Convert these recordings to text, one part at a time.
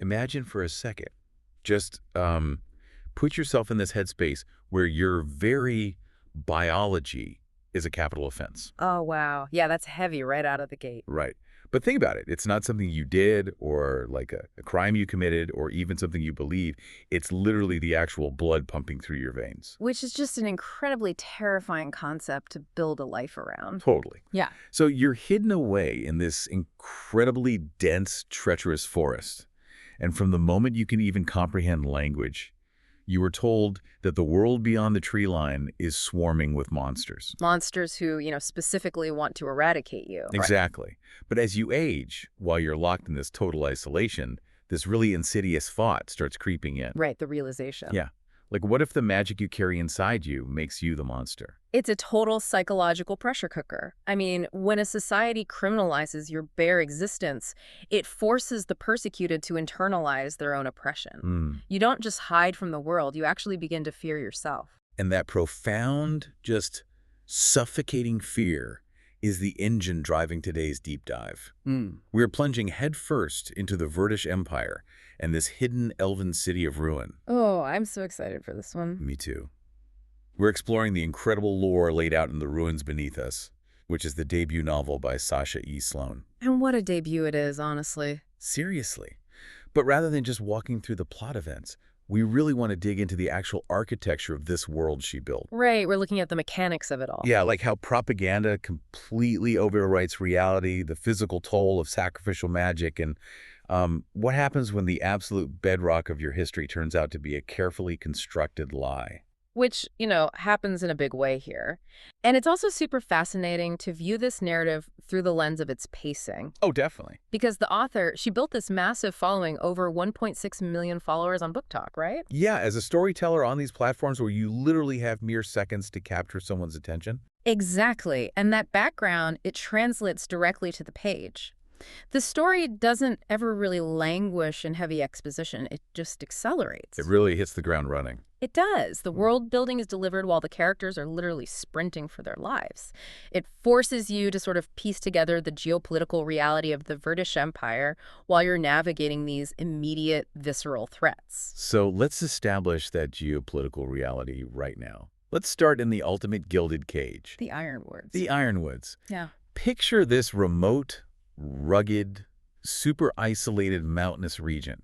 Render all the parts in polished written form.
Imagine for a second, just put yourself in this headspace where your very biology is a capital offense. Oh, wow. Yeah, that's heavy right out of the gate. Right. But think about it. It's not something you did or like a crime you committed or even something you believe. It's literally the actual blood pumping through your veins. Which is just an incredibly terrifying concept to build a life around. Totally. Yeah. So you're hidden away in this incredibly dense, treacherous forest. And from the moment you can even comprehend language, you were told that the world beyond the tree line is swarming with monsters. Monsters who, specifically want to eradicate you. Exactly. But as you age, while you're locked in this total isolation, this really insidious thought starts creeping in. Right, the realization. Yeah. Like, what if the magic you carry inside you makes you the monster? It's a total psychological pressure cooker. I mean, when a society criminalizes your bare existence, it forces the persecuted to internalize their own oppression. You don't just hide from the world, you actually begin to fear yourself. And that profound, just suffocating fear is the engine driving today's deep dive. We're plunging headfirst into the Verdish Empire and this hidden elven city of ruin. Oh, I'm so excited for this one. Me too. We're exploring the incredible lore laid out in The Ruins Beneath Us, which is the debut novel by Sasha E. Sloan. And what a debut it is, honestly. Seriously. But rather than just walking through the plot events, we really want to dig into the actual architecture of this world she built. Right, we're looking at the mechanics of it all. Yeah, like how propaganda completely overwrites reality, the physical toll of sacrificial magic, and what happens when the absolute bedrock of your history turns out to be a carefully constructed lie. Which, happens in a big way here. And it's also super fascinating to view this narrative through the lens of its pacing. Oh, definitely. Because the author, she built this massive following, over 1.6 million followers on Book Talk, right? Yeah, as a storyteller on these platforms where you literally have mere seconds to capture someone's attention. Exactly. And that background, it translates directly to the page. The story doesn't ever really languish in heavy exposition. It just accelerates. It really hits the ground running. It does. The world building is delivered while the characters are literally sprinting for their lives. It forces you to sort of piece together the geopolitical reality of the Verdish Empire while you're navigating these immediate, visceral threats. So let's establish that geopolitical reality right now. Let's start in the ultimate gilded cage. The Ironwoods. The Ironwoods. Yeah. Picture this remote, rugged, super isolated mountainous region.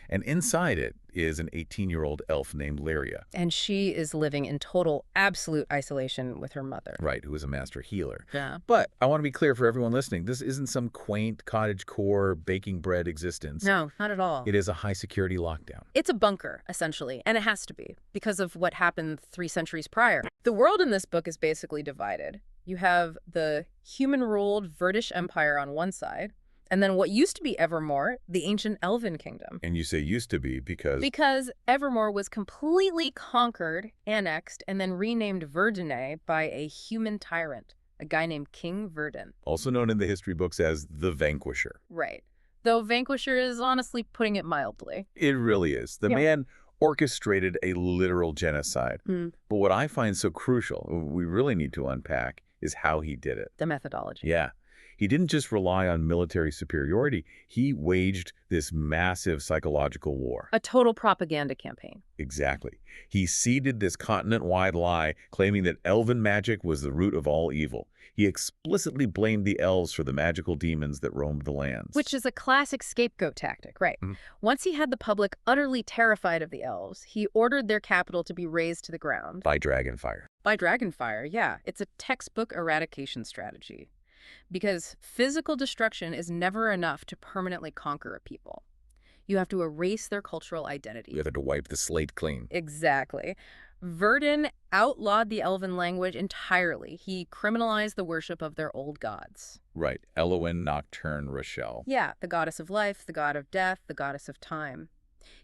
And inside it is an 18-year-old elf named Lyria. And she is living in total, absolute isolation with her mother. Right, who is a master healer. Yeah. But I want to be clear for everyone listening, this isn't some quaint cottagecore baking bread existence. No, not at all. It is a high-security lockdown. It's a bunker, essentially, and it has to be, because of what happened 3 centuries prior. The world in this book is basically divided. You have the human-ruled Verdish Empire on one side, and then what used to be Evermore, the ancient Elven kingdom. And you say used to be because... Because Evermore was completely conquered, annexed, and then renamed Verdinae by a human tyrant, a guy named King Verdin. Also known in the history books as the Vanquisher. Right. Though Vanquisher is honestly putting it mildly. It really is. The man orchestrated a literal genocide. But what I find so crucial, we really need to unpack, is how he did it. The methodology. Yeah. He didn't just rely on military superiority. He waged this massive psychological war. A total propaganda campaign. Exactly. He seeded this continent-wide lie, claiming that elven magic was the root of all evil. He explicitly blamed the elves for the magical demons that roamed the lands. Which is a classic scapegoat tactic, right? Once he had the public utterly terrified of the elves, he ordered their capital to be razed to the ground. By dragonfire. By dragonfire, yeah. It's a textbook eradication strategy. Because physical destruction is never enough to permanently conquer a people. You have to erase their cultural identity. You have to wipe the slate clean. Exactly. Verdin outlawed the elven language entirely. He criminalized the worship of their old gods. Right. Elowen, Nocturne, Rochelle. Yeah, the goddess of life, the god of death, the goddess of time.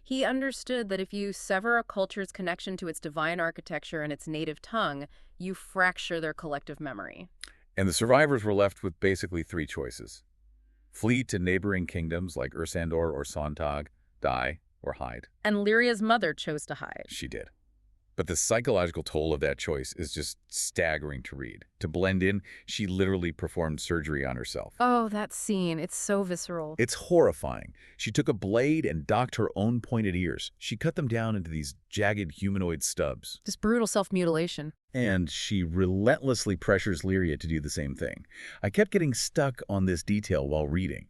He understood that if you sever a culture's connection to its divine architecture and its native tongue, you fracture their collective memory. And the survivors were left with basically 3 choices. Flee to neighboring kingdoms like Ursandor or Sontag, die, or hide. And Lyria's mother chose to hide. She did. But the psychological toll of that choice is just staggering to read. To blend in, she literally performed surgery on herself. Oh, that scene. It's so visceral. It's horrifying. She took a blade and docked her own pointed ears. She cut them down into these jagged humanoid stubs. Just brutal self-mutilation. And she relentlessly pressures Lyria to do the same thing. I kept getting stuck on this detail while reading.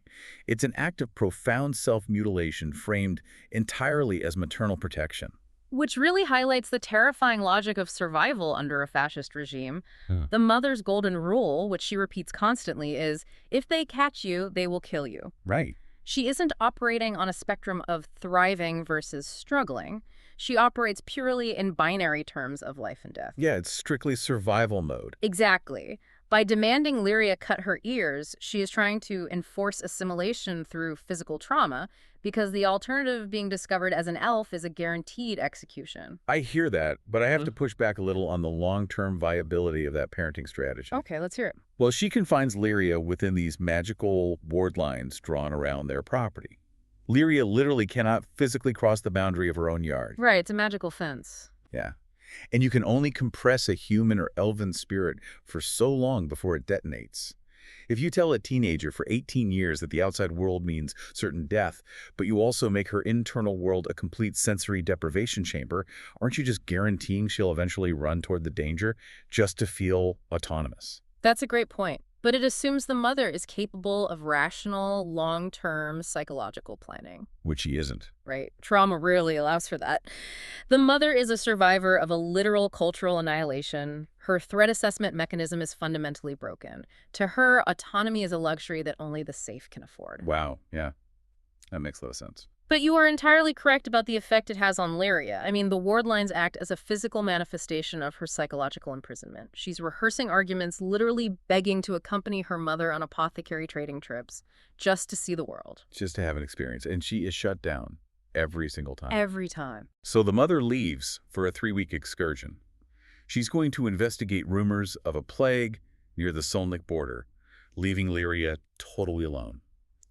It's an act of profound self-mutilation framed entirely as maternal protection. Which really highlights the terrifying logic of survival under a fascist regime. Huh. The mother's golden rule, which she repeats constantly, is, if they catch you, they will kill you. Right. She isn't operating on a spectrum of thriving versus struggling. She operates purely in binary terms of life and death. Yeah, it's strictly survival mode. Exactly. By demanding Lyria cut her ears, she is trying to enforce assimilation through physical trauma, because the alternative of being discovered as an elf is a guaranteed execution. I hear that, but I have to push back a little on the long-term viability of that parenting strategy. Okay, let's hear it. Well, she confines Lyria within these magical ward lines drawn around their property. Lyria literally cannot physically cross the boundary of her own yard. Right, it's a magical fence. Yeah. And you can only compress a human or elven spirit for so long before it detonates. If you tell a teenager for 18 years that the outside world means certain death, but you also make her internal world a complete sensory deprivation chamber, aren't you just guaranteeing she'll eventually run toward the danger just to feel autonomous? That's a great point. But it assumes the mother is capable of rational, long-term psychological planning. Which she isn't. Right? Trauma rarely allows for that. The mother is a survivor of a literal cultural annihilation. Her threat assessment mechanism is fundamentally broken. To her, autonomy is a luxury that only the safe can afford. Wow, yeah. That makes a lot of sense. But you are entirely correct about the effect it has on Lyria. I mean, the ward lines act as a physical manifestation of her psychological imprisonment. She's rehearsing arguments, literally begging to accompany her mother on apothecary trading trips, just to see the world. Just to have an experience. And she is shut down every single time. Every time. So the mother leaves for a 3-week excursion. She's going to investigate rumors of a plague near the Solnik border, leaving Lyria totally alone,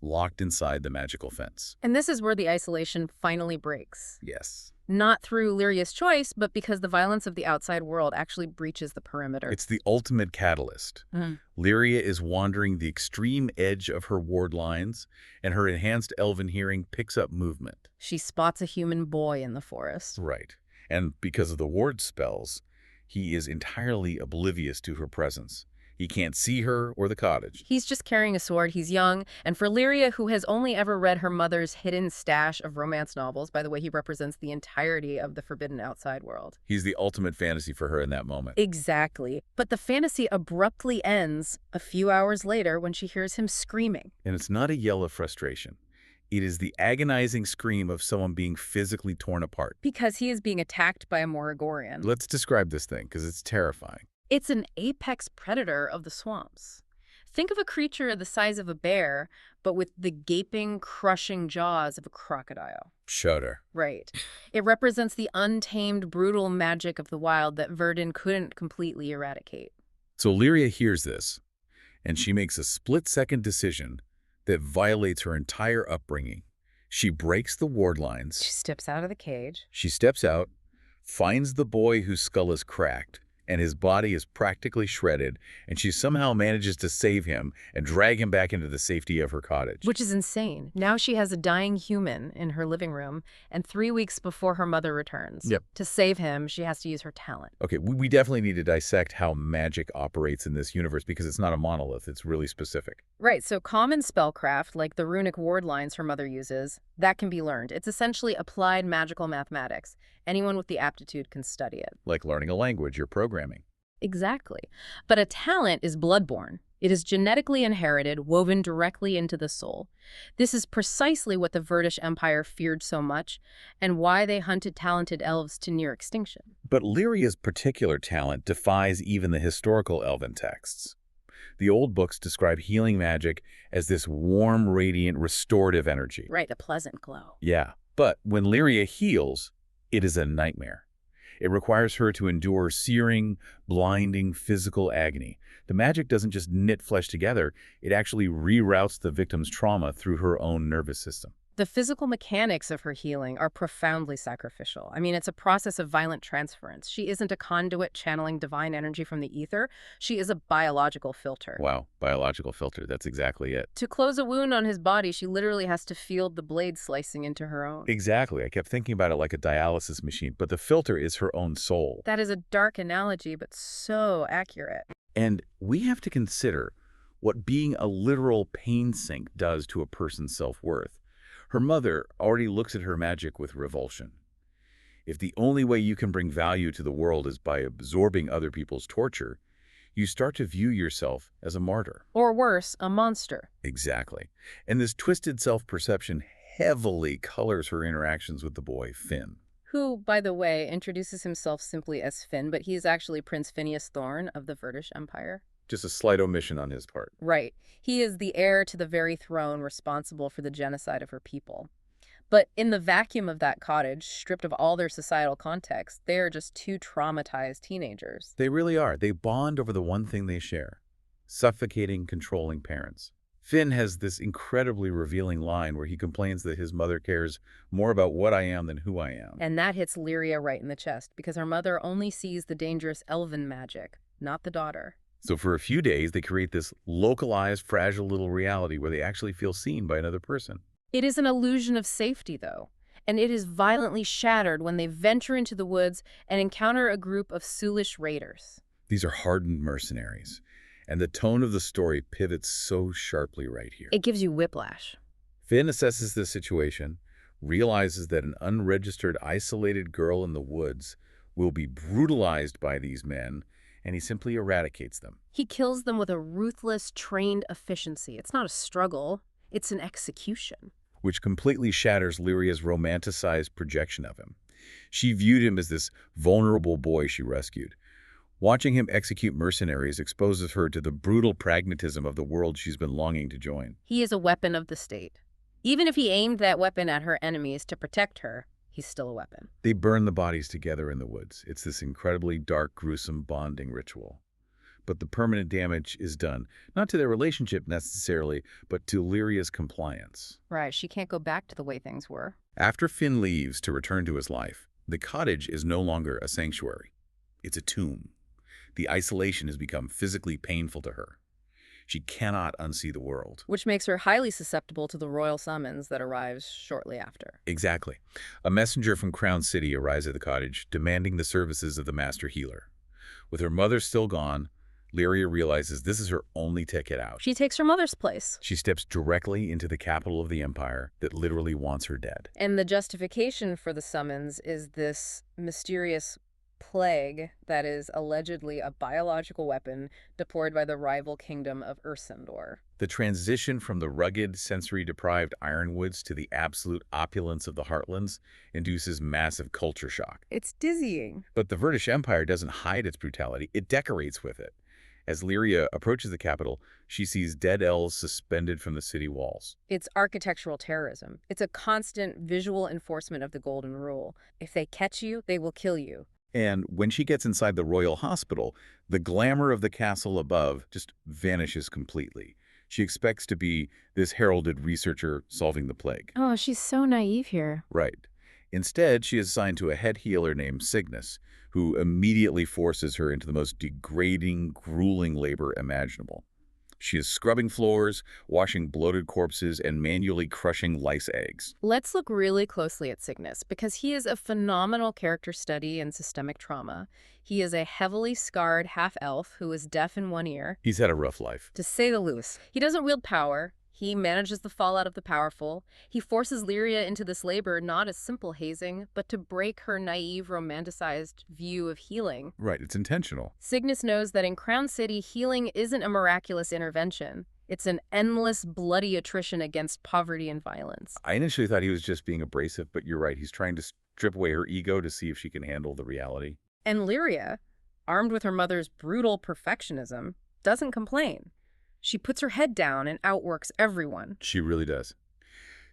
locked inside the magical fence. And this is where the isolation finally breaks. Yes. Not through Lyria's choice, but because the violence of the outside world actually breaches the perimeter. It's the ultimate catalyst. Lyria is wandering the extreme edge of her ward lines, and her enhanced elven hearing picks up movement. She spots a human boy in the forest. Right. And because of the ward spells, he is entirely oblivious to her presence. He can't see her or the cottage. He's just carrying a sword, he's young, and for Lyria, who has only ever read her mother's hidden stash of romance novels, by the way, he represents the entirety of the forbidden outside world. He's the ultimate fantasy for her in that moment. Exactly. But the fantasy abruptly ends a few hours later when she hears him screaming. And it's not a yell of frustration. It is the agonizing scream of someone being physically torn apart. Because he is being attacked by a Moragorian. Let's describe this thing, because it's terrifying. It's an apex predator of the swamps. Think of a creature the size of a bear, but with the gaping, crushing jaws of a crocodile. Shudder. Right. It represents the untamed, brutal magic of the wild that Verdinae couldn't completely eradicate. So Lyria hears this, and she makes a split-second decision that violates her entire upbringing. She breaks the ward lines. She steps out of the cage. She steps out, finds the boy whose skull is cracked, and his body is practically shredded, and she somehow manages to save him and drag him back into the safety of her cottage. Which is insane. Now she has a dying human in her living room, and 3 weeks before her mother returns. Yep. To save him, she has to use her talent. Okay, we definitely need to dissect how magic operates in this universe, because it's not a monolith. It's really specific. Right, so common spellcraft, like the runic ward lines her mother uses, that can be learned. It's essentially applied magical mathematics. Anyone with the aptitude can study it. Like learning a language or programming. Exactly. But a talent is bloodborne. It is genetically inherited, woven directly into the soul. This is precisely what the Verdish Empire feared so much, and why they hunted talented elves to near extinction. But Lyria's particular talent defies even the historical elven texts. The old books describe healing magic as this warm, radiant, restorative energy. Right, a pleasant glow. Yeah, but when Lyria heals, it is a nightmare. It requires her to endure searing, blinding physical agony. The magic doesn't just knit flesh together, it actually reroutes the victim's trauma through her own nervous system. The physical mechanics of her healing are profoundly sacrificial. I mean, it's a process of violent transference. She isn't a conduit channeling divine energy from the ether. She is a biological filter. Wow, biological filter, that's exactly it. To close a wound on his body, she literally has to feel the blade slicing into her own. Exactly. I kept thinking about it like a dialysis machine, but the filter is her own soul. That is a dark analogy, but so accurate. And we have to consider what being a literal pain sink does to a person's self-worth. Her mother already looks at her magic with revulsion. If the only way you can bring value to the world is by absorbing other people's torture, you start to view yourself as a martyr. Or worse, a monster. Exactly. And this twisted self-perception heavily colors her interactions with the boy, Finn. Who, by the way, introduces himself simply as Finn, but he's actually Prince Phineas Thorne of the Verdish Empire. Just a slight omission on his part. Right. He is the heir to the very throne responsible for the genocide of her people. But in the vacuum of that cottage, stripped of all their societal context, they are just two traumatized teenagers. They really are. They bond over the one thing they share: suffocating, controlling parents. Finn has this incredibly revealing line where he complains that his mother cares more about what I am than who I am. And that hits Lyria right in the chest, because her mother only sees the dangerous elven magic, not the daughter. So for a few days, they create this localized, fragile little reality where they actually feel seen by another person. It is an illusion of safety, though, and it is violently shattered when they venture into the woods and encounter a group of Sulish raiders. These are hardened mercenaries, and the tone of the story pivots so sharply right here. It gives you whiplash. Finn assesses the situation, realizes that an unregistered, isolated girl in the woods will be brutalized by these men, and he simply eradicates them. He kills them with a ruthless, trained efficiency. It's not a struggle, it's an execution. Which completely shatters Lyria's romanticized projection of him. She viewed him as this vulnerable boy she rescued. Watching him execute mercenaries exposes her to the brutal pragmatism of the world she's been longing to join. He is a weapon of the state. Even if he aimed that weapon at her enemies to protect her, he's still a weapon. They burn the bodies together in the woods. It's this incredibly dark, gruesome bonding ritual. But the permanent damage is done, not to their relationship necessarily, but to Lyria's compliance. Right, she can't go back to the way things were. After Finn leaves to return to his life, the cottage is no longer a sanctuary. It's a tomb. The isolation has become physically painful to her. She cannot unsee the world. Which makes her highly susceptible to the royal summons that arrives shortly after. Exactly. A messenger from Crown City arrives at the cottage, demanding the services of the master healer. With her mother still gone, Lyria realizes this is her only ticket out. She takes her mother's place. She steps directly into the capital of the empire that literally wants her dead. And the justification for the summons is this mysterious plague that is allegedly a biological weapon deployed by the rival kingdom of Ursendor. The transition from the rugged, sensory-deprived Ironwoods to the absolute opulence of the Heartlands induces massive culture shock. It's dizzying. But the Verdish Empire doesn't hide its brutality, it decorates with it. As Lyria approaches the capital, she sees dead elves suspended from the city walls. It's architectural terrorism. It's a constant visual enforcement of the Golden Rule. If they catch you, they will kill you. And when she gets inside the royal hospital, the glamour of the castle above just vanishes completely. She expects to be this heralded researcher solving the plague. Oh, she's so naive here. Right. Instead, she is assigned to a head healer named Cygnus, who immediately forces her into the most degrading, grueling labor imaginable. She is scrubbing floors, washing bloated corpses, and manually crushing lice eggs. Let's look really closely at Cygnus, because he is a phenomenal character study in systemic trauma. He is a heavily scarred half-elf who is deaf in one ear. He's had a rough life. To say the least. He doesn't wield power. He manages the fallout of the powerful. He forces Lyria into this labor not as simple hazing, but to break her naive, romanticized view of healing. Right, it's intentional. Cygnus knows that in Crown City, healing isn't a miraculous intervention. It's an endless, bloody attrition against poverty and violence. I initially thought he was just being abrasive, but you're right. He's trying to strip away her ego to see if she can handle the reality. And Lyria, armed with her mother's brutal perfectionism, doesn't complain. She puts her head down and outworks everyone. She really does.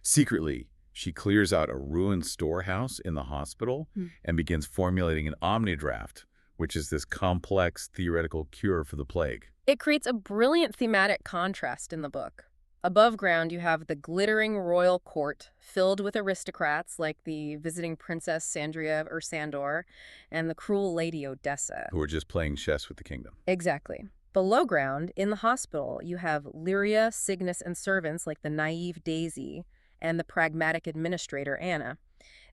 Secretly, she clears out a ruined storehouse in the hospital and begins formulating an omnidraft, which is this complex theoretical cure for the plague. It creates a brilliant thematic contrast in the book. Above ground, you have the glittering royal court filled with aristocrats like the visiting Princess Sandria of Ursandor and the cruel Lady Odessa. Who are just playing chess with the kingdom. Exactly. Below ground, in the hospital, you have Lyria, Cygnus, and servants like the naive Daisy and the pragmatic administrator Anna.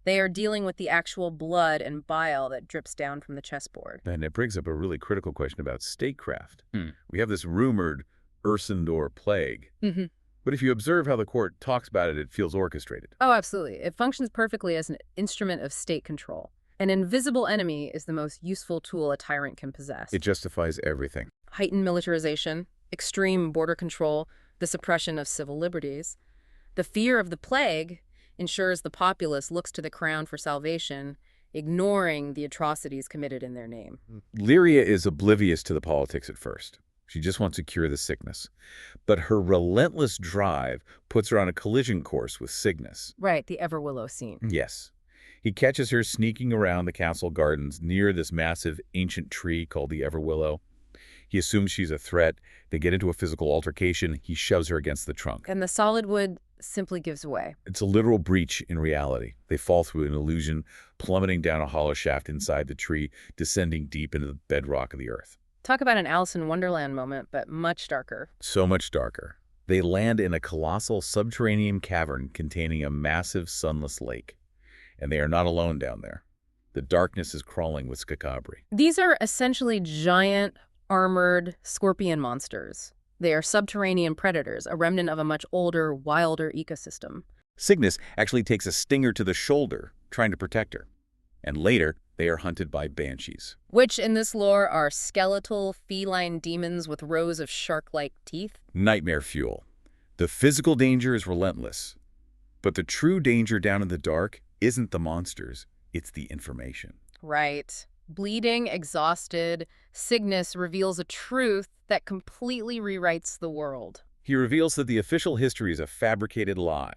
They are dealing with the actual blood and bile that drips down from the chessboard. And it brings up a really critical question about statecraft. We have this rumored Ursandor plague. But if you observe how the court talks about it, it feels orchestrated. Oh, absolutely. It functions perfectly as an instrument of state control. An invisible enemy is the most useful tool a tyrant can possess. It justifies everything. Heightened militarization, extreme border control, the suppression of civil liberties. The fear of the plague ensures the populace looks to the crown for salvation, ignoring the atrocities committed in their name. Lyria is oblivious to the politics at first. She just wants to cure the sickness. But her relentless drive puts her on a collision course with Cygnus. Right, the Everwillow scene. Yes. He catches her sneaking around the castle gardens near this massive ancient tree called the Everwillow. He assumes she's a threat. They get into a physical altercation. He shoves her against the trunk. And the solid wood simply gives away. It's a literal breach in reality. They fall through an illusion, plummeting down a hollow shaft inside the tree, descending deep into the bedrock of the earth. Talk about an Alice in Wonderland moment, but much darker. So much darker. They land in a colossal subterranean cavern containing a massive sunless lake. And they are not alone down there. The darkness is crawling with Scacabri. These are essentially giant, armored scorpion monsters. They are subterranean predators, a remnant of a much older, wilder ecosystem. Cygnus actually takes a stinger to the shoulder, trying to protect her. And later, they are hunted by banshees. Which, in this lore, are skeletal, feline demons with rows of shark-like teeth. Nightmare fuel. The physical danger is relentless. But the true danger down in the dark isn't the monsters, it's the information. Right. Bleeding, exhausted, Cygnus reveals a truth that completely rewrites the world. He reveals that the official history is a fabricated lie.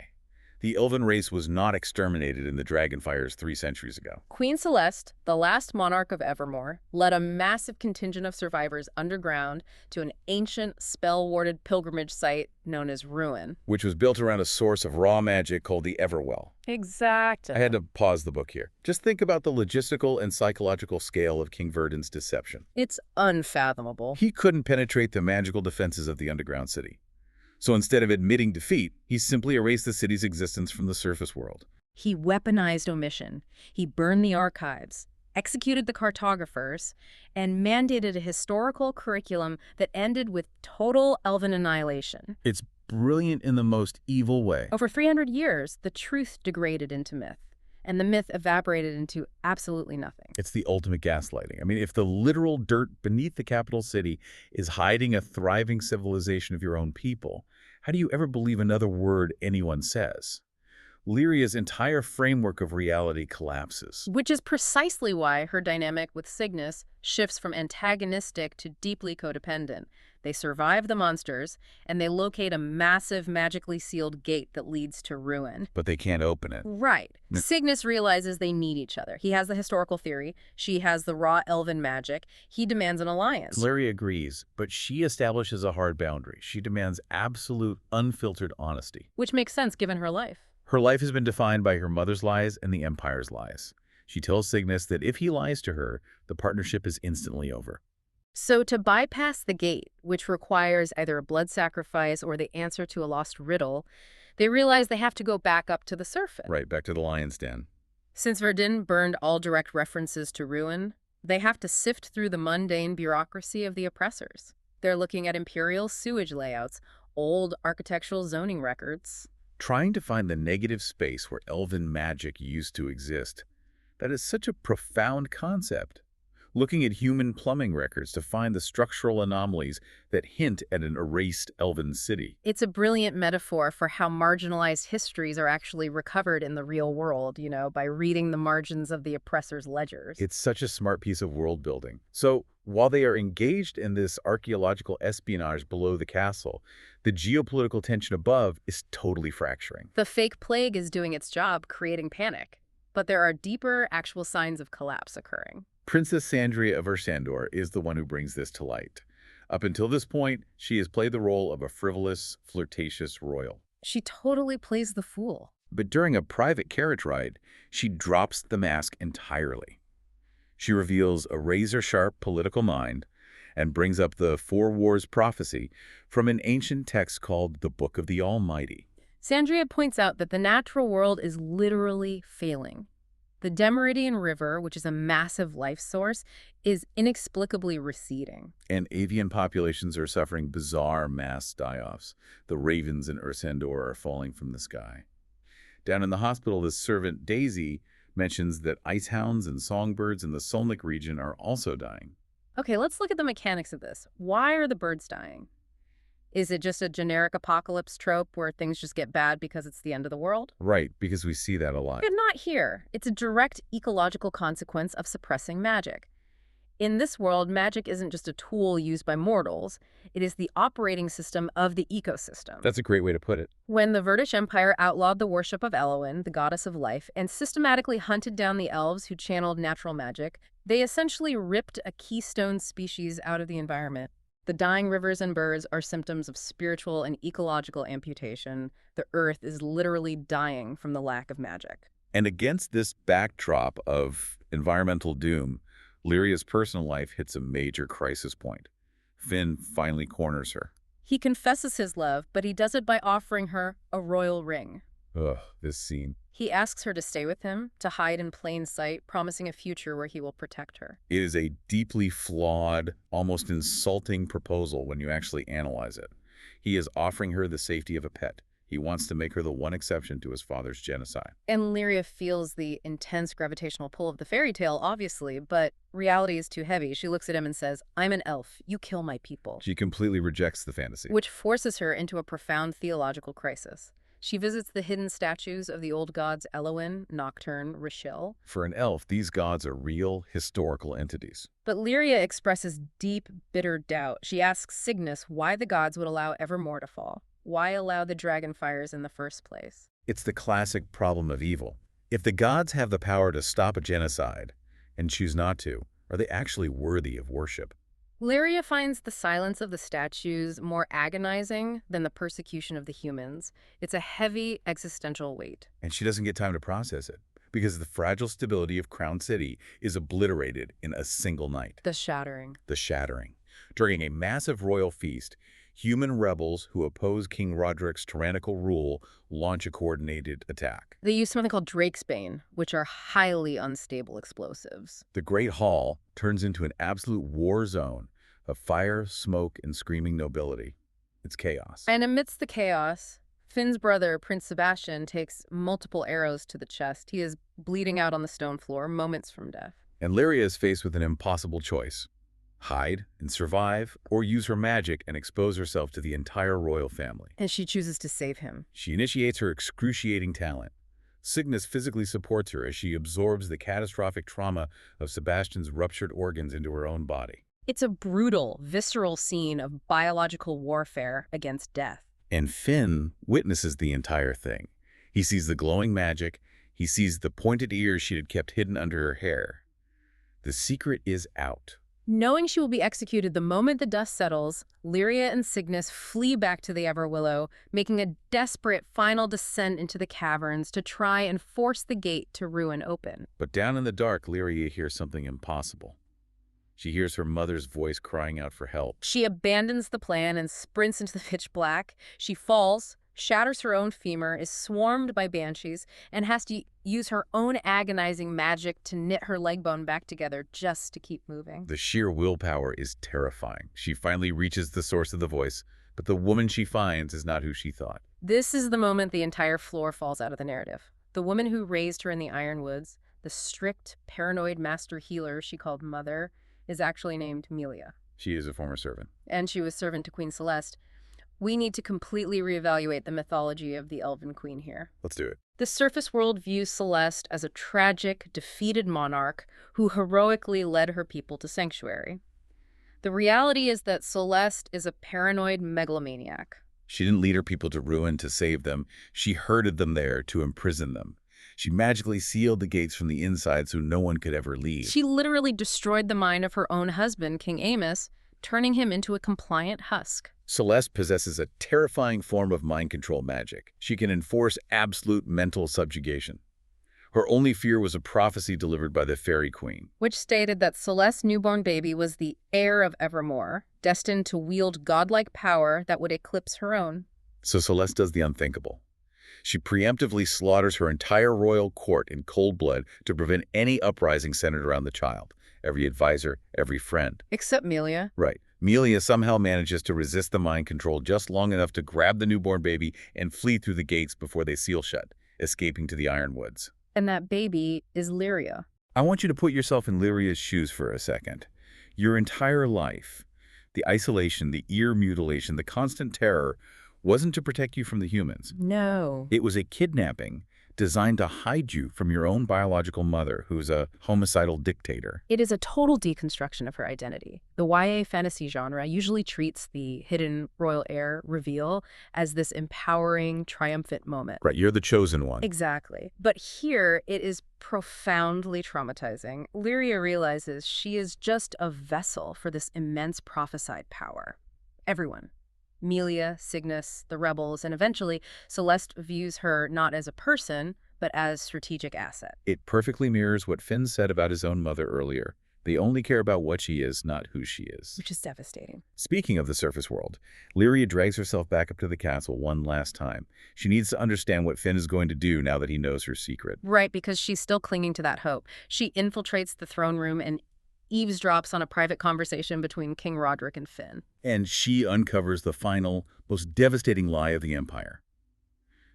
The elven race was not exterminated in the Dragonfires 3 centuries ago. Queen Celeste, the last monarch of Evermore, led a massive contingent of survivors underground to an ancient, spell-warded pilgrimage site known as Ruin. Which was built around a source of raw magic called the Everwell. Exactly. I had to pause the book here. Just think about the logistical and psychological scale of King Verdin's deception. It's unfathomable. He couldn't penetrate the magical defenses of the underground city. So instead of admitting defeat, he simply erased the city's existence from the surface world. He weaponized omission. He burned the archives, executed the cartographers, and mandated a historical curriculum that ended with total elven annihilation. It's brilliant in the most evil way. Over 300 years, the truth degraded into myth, and the myth evaporated into absolutely nothing. It's the ultimate gaslighting. I mean, if the literal dirt beneath the capital city is hiding a thriving civilization of your own people, how do you ever believe another word anyone says? Lyria's entire framework of reality collapses. Which is precisely why her dynamic with Cygnus shifts from antagonistic to deeply codependent. They survive the monsters, and they locate a massive magically sealed gate that leads to Ruin. But they can't open it. Right. Cygnus realizes they need each other. He has the historical theory. She has the raw elven magic. He demands an alliance. Lyria agrees, but she establishes a hard boundary. She demands absolute, unfiltered honesty. Which makes sense given her life. Her life has been defined by her mother's lies and the Empire's lies. She tells Cygnus that if he lies to her, the partnership is instantly over. So to bypass the gate, which requires either a blood sacrifice or the answer to a lost riddle, they realize they have to go back up to the surface. Right, back to the lion's den. Since Verdun burned all direct references to Ruin, they have to sift through the mundane bureaucracy of the oppressors. They're looking at imperial sewage layouts, old architectural zoning records. Trying to find the negative space where elven magic used to exist. That is such a profound concept. Looking at human plumbing records to find the structural anomalies that hint at an erased elven city. It's a brilliant metaphor for how marginalized histories are actually recovered in the real world, by reading the margins of the oppressor's ledgers. It's such a smart piece of world building. So, while they are engaged in this archaeological espionage below the castle, the geopolitical tension above is totally fracturing. The fake plague is doing its job, creating panic. But there are deeper, actual signs of collapse occurring. Princess Sandria of Ursandor is the one who brings this to light. Up until this point, she has played the role of a frivolous, flirtatious royal. She totally plays the fool. But during a private carriage ride, she drops the mask entirely. She reveals a razor-sharp political mind and brings up the Four Wars prophecy from an ancient text called the Book of the Almighty. Sandria points out that the natural world is literally failing. The Demeridian River, which is a massive life source, is inexplicably receding. And avian populations are suffering bizarre mass die-offs. The ravens in URSendor are falling from the sky. Down in the hospital, the servant Daisy mentions that icehounds and songbirds in the Solnik region are also dying. Okay, let's look at the mechanics of this. Why are the birds dying? Is it just a generic apocalypse trope where things just get bad because it's the end of the world? Right, because we see that a lot. But not here. It's a direct ecological consequence of suppressing magic. In this world, magic isn't just a tool used by mortals. It is the operating system of the ecosystem. That's a great way to put it. When the Verdish Empire outlawed the worship of Elowen, the goddess of life, and systematically hunted down the elves who channeled natural magic, they essentially ripped a keystone species out of the environment. The dying rivers and birds are symptoms of spiritual and ecological amputation. The earth is literally dying from the lack of magic. And against this backdrop of environmental doom, Lyria's personal life hits a major crisis point. Finn finally corners her. He confesses his love, but he does it by offering her a royal ring. Ugh, this scene. He asks her to stay with him, to hide in plain sight, promising a future where he will protect her. It is a deeply flawed, almost insulting proposal when you actually analyze it. He is offering her the safety of a pet. He wants to make her the one exception to his father's genocide. And Lyria feels the intense gravitational pull of the fairy tale, obviously, but reality is too heavy. She looks at him and says, "I'm an elf. You kill my people." She completely rejects the fantasy. Which forces her into a profound theological crisis. She visits the hidden statues of the old gods Elowen, Nocturne, Rachel. For an elf, these gods are real, historical entities. But Lyria expresses deep, bitter doubt. She asks Cygnus why the gods would allow Evermore to fall. Why allow the dragon fires in the first place? It's the classic problem of evil. If the gods have the power to stop a genocide and choose not to, are they actually worthy of worship? Lyria finds the silence of the statues more agonizing than the persecution of the humans. It's a heavy existential weight. And she doesn't get time to process it, because the fragile stability of Crown City is obliterated in a single night. The shattering. The shattering. During a massive royal feast, human rebels who oppose King Roderick's tyrannical rule launch a coordinated attack. They use something called Drakesbane, which are highly unstable explosives. The Great Hall turns into an absolute war zone of fire, smoke, and screaming nobility. It's chaos. And amidst the chaos, Finn's brother, Prince Sebastian, takes multiple arrows to the chest. He is bleeding out on the stone floor, moments from death. And Lyria is faced with an impossible choice. Hide and survive, or use her magic and expose herself to the entire royal family. And she chooses to save him. She initiates her excruciating talent. Cygnus physically supports her as she absorbs the catastrophic trauma of Sebastian's ruptured organs into her own body. It's a brutal, visceral scene of biological warfare against death. And Finn witnesses the entire thing. He sees the glowing magic. He sees the pointed ears she had kept hidden under her hair. The secret is out. Knowing she will be executed the moment the dust settles, Lyria and Cygnus flee back to the Everwillow, making a desperate final descent into the caverns to try and force the gate to ruin open. But down in the dark, Lyria hears something impossible. She hears her mother's voice crying out for help. She abandons the plan and sprints into the pitch black. She falls, shatters her own femur, is swarmed by banshees, and has to use her own agonizing magic to knit her leg bone back together just to keep moving. The sheer willpower is terrifying. She finally reaches the source of the voice, but the woman she finds is not who she thought. This is the moment the entire floor falls out of the narrative. The woman who raised her in the Ironwoods, the strict, paranoid master healer she called Mother, is actually named Melia. She is a former servant. And she was servant to Queen Celeste. We need to completely reevaluate the mythology of the Elven Queen here. Let's do it. The surface world views Celeste as a tragic, defeated monarch who heroically led her people to sanctuary. The reality is that Celeste is a paranoid megalomaniac. She didn't lead her people to ruin to save them. She herded them there to imprison them. She magically sealed the gates from the inside so no one could ever leave. She literally destroyed the mind of her own husband, King Amos, turning him into a compliant husk. Celeste possesses a terrifying form of mind control magic. She can enforce absolute mental subjugation. Her only fear was a prophecy delivered by the Fairy Queen, Which stated that Celeste's newborn baby was the heir of Evermore, destined to wield godlike power that would eclipse her own. So Celeste does the unthinkable. She preemptively slaughters her entire royal court in cold blood to prevent any uprising centered around the child. Every advisor, every friend. Except Melia. Right. Melia somehow manages to resist the mind control just long enough to grab the newborn baby and flee through the gates before they seal shut, escaping to the Ironwoods. And that baby is Lyria. I want you to put yourself in Lyria's shoes for a second. Your entire life, the isolation, the ear mutilation, the constant terror, wasn't to protect you from the humans. No. It was a kidnapping designed to hide you from your own biological mother, who's a homicidal dictator. It is a total deconstruction of her identity. The YA fantasy genre usually treats the hidden royal heir reveal as this empowering, triumphant moment. Right, you're the chosen one. Exactly. But here, it is profoundly traumatizing. Lyria realizes she is just a vessel for this immense prophesied power. Everyone. Melia, Cygnus, the rebels, and eventually Celeste views her not as a person, but as strategic asset. It perfectly mirrors what Finn said about his own mother earlier. They only care about what she is, not who she is. Which is devastating. Speaking of the surface world, Lyria drags herself back up to the castle one last time. She needs to understand what Finn is going to do now that he knows her secret. Right, because she's still clinging to that hope. She infiltrates the throne room and eavesdrops on a private conversation between King Roderick and Finn. And she uncovers the final, most devastating lie of the Empire.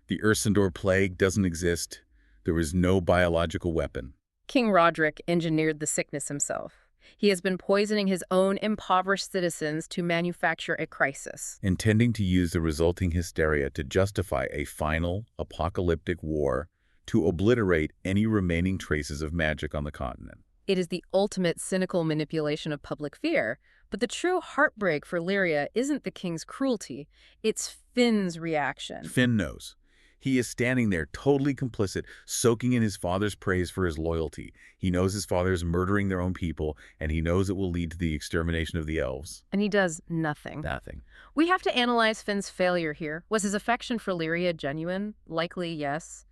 The URSummary plague doesn't exist. There is no biological weapon. King Roderick engineered the sickness himself. He has been poisoning his own impoverished citizens to manufacture a crisis. Intending to use the resulting hysteria to justify a final, apocalyptic war to obliterate any remaining traces of magic on the continent. It is the ultimate cynical manipulation of public fear. But the true heartbreak for Lyria isn't the king's cruelty. It's Finn's reaction. Finn knows. He is standing there totally complicit, soaking in his father's praise for his loyalty. He knows his father is murdering their own people, and he knows it will lead to the extermination of the elves. And he does nothing. Nothing. We have to analyze Finn's failure here. Was his affection for Lyria genuine? Likely, yes.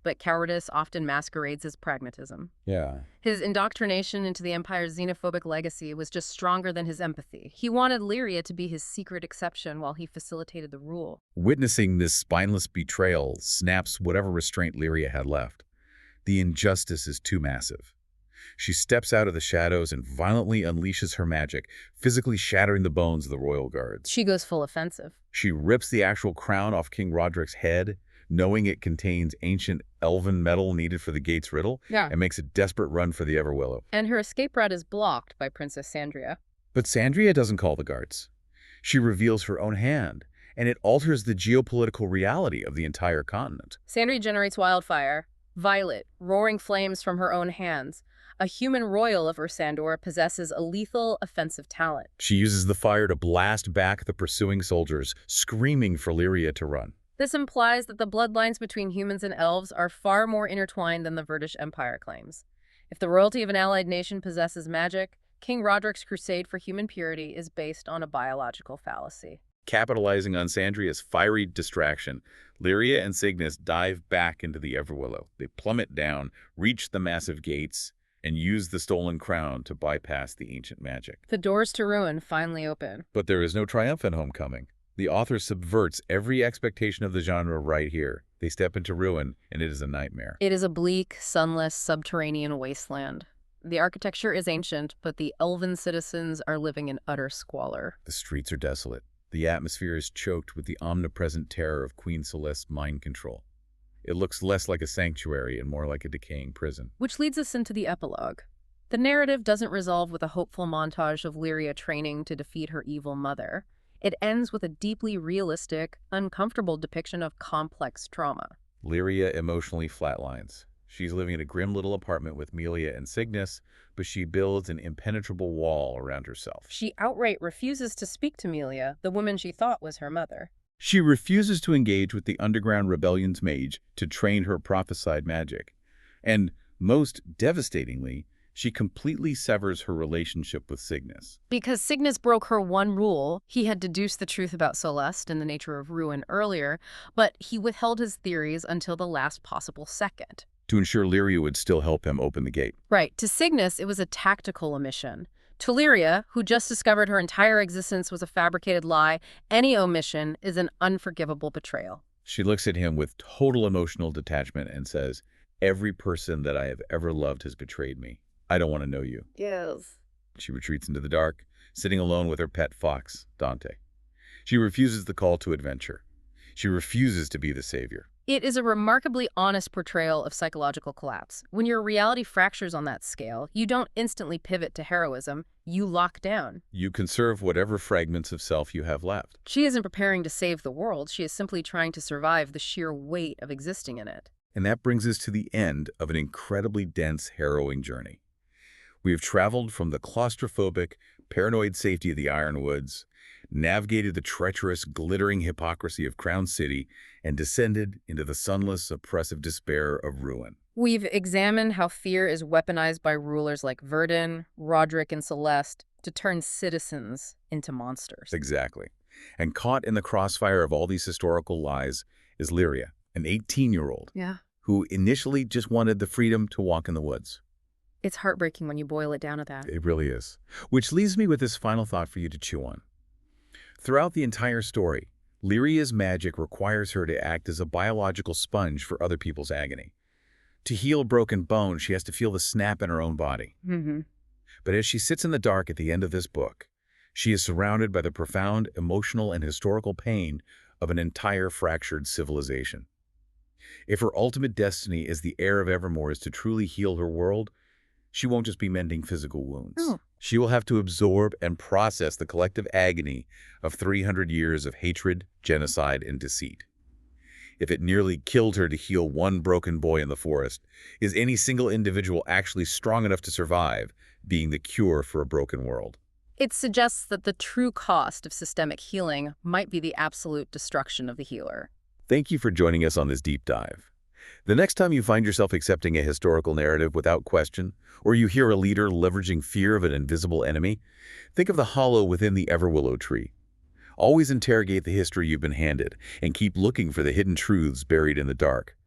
But cowardice often masquerades as pragmatism. Yeah. His indoctrination into the Empire's xenophobic legacy was just stronger than his empathy. He wanted Lyria to be his secret exception while he facilitated the rule. Witnessing this spineless betrayal snaps whatever restraint Lyria had left. The injustice is too massive. She steps out of the shadows and violently unleashes her magic, physically shattering the bones of the royal guards. She goes full offensive. She rips the actual crown off King Roderick's head, knowing it contains ancient elven metal needed for the gate's riddle, and makes a desperate run for the Everwillow. And her escape route is blocked by Princess Sandria. But Sandria doesn't call the guards. She reveals her own hand, and it alters the geopolitical reality of the entire continent. Sandria generates wildfire, violet, roaring flames from her own hands. A human royal of Ursandor possesses a lethal offensive talent. She uses the fire to blast back the pursuing soldiers, screaming for Lyria to run. This implies that the bloodlines between humans and elves are far more intertwined than the Verdinae Empire claims. If the royalty of an allied nation possesses magic, King Roderick's crusade for human purity is based on a biological fallacy. Capitalizing on Sandria's fiery distraction, Lyria and Cygnus dive back into the Everwillow. They plummet down, reach the massive gates, and use the stolen crown to bypass the ancient magic. The doors to ruin finally open. But there is no triumphant homecoming. The author subverts every expectation of the genre right here. They step into ruin, and it is a nightmare. It is a bleak, sunless, subterranean wasteland. The architecture is ancient, but the elven citizens are living in utter squalor. The streets are desolate. The atmosphere is choked with the omnipresent terror of Queen Celeste's mind control. It looks less like a sanctuary and more like a decaying prison. Which leads us into the epilogue. The narrative doesn't resolve with a hopeful montage of Lyria training to defeat her evil mother. It ends with a deeply realistic, uncomfortable depiction of complex trauma. Lyria emotionally flatlines. She's living in a grim little apartment with Melia and Cygnus, but she builds an impenetrable wall around herself. She outright refuses to speak to Melia, the woman she thought was her mother. She refuses to engage with the Underground Rebellion's mage to train her prophesied magic. And, most devastatingly, She completely severs her relationship with Cygnus. Because Cygnus broke her one rule, he had deduced the truth about Celeste and the nature of ruin earlier, but he withheld his theories until the last possible second. To ensure Lyria would still help him open the gate. Right. To Cygnus, it was a tactical omission. To Lyria, who just discovered her entire existence was a fabricated lie, any omission is an unforgivable betrayal. She looks at him with total emotional detachment and says, "Every person that I have ever loved has betrayed me. I don't want to know you." Yes. She retreats into the dark, sitting alone with her pet fox, Dante. She refuses the call to adventure. She refuses to be the savior. It is a remarkably honest portrayal of psychological collapse. When your reality fractures on that scale, you don't instantly pivot to heroism, you lock down. You conserve whatever fragments of self you have left. She isn't preparing to save the world, she is simply trying to survive the sheer weight of existing in it. And that brings us to the end of an incredibly dense, harrowing journey. We have traveled from the claustrophobic, paranoid safety of the Ironwoods, navigated the treacherous, glittering hypocrisy of Crown City, and descended into the sunless, oppressive despair of ruin. We've examined how fear is weaponized by rulers like Verdinae, Roderick, and Celeste to turn citizens into monsters. Exactly. And caught in the crossfire of all these historical lies is Lyria, an 18-year-old who initially just wanted the freedom to walk in the woods. It's heartbreaking when you boil it down to that. It really is. Which leaves me with this final thought for you to chew on. Throughout the entire story, Lyria's magic requires her to act as a biological sponge for other people's agony. To heal broken bone, she has to feel the snap in her own body. But as she sits in the dark at the end of this book, she is surrounded by the profound emotional and historical pain of an entire fractured civilization. If her ultimate destiny as the heir of Evermore is to truly heal her world, she won't just be mending physical wounds. She will have to absorb and process the collective agony of 300 years of hatred, genocide, and deceit. If it nearly killed her to heal one broken boy in the forest, is any single individual actually strong enough to survive, being the cure for a broken world? It suggests that the true cost of systemic healing might be the absolute destruction of the healer. Thank you for joining us on this deep dive. The next time you find yourself accepting a historical narrative without question, or you hear a leader leveraging fear of an invisible enemy, think of the hollow within the Everwillow tree. Always interrogate the history you've been handed, and keep looking for the hidden truths buried in the dark.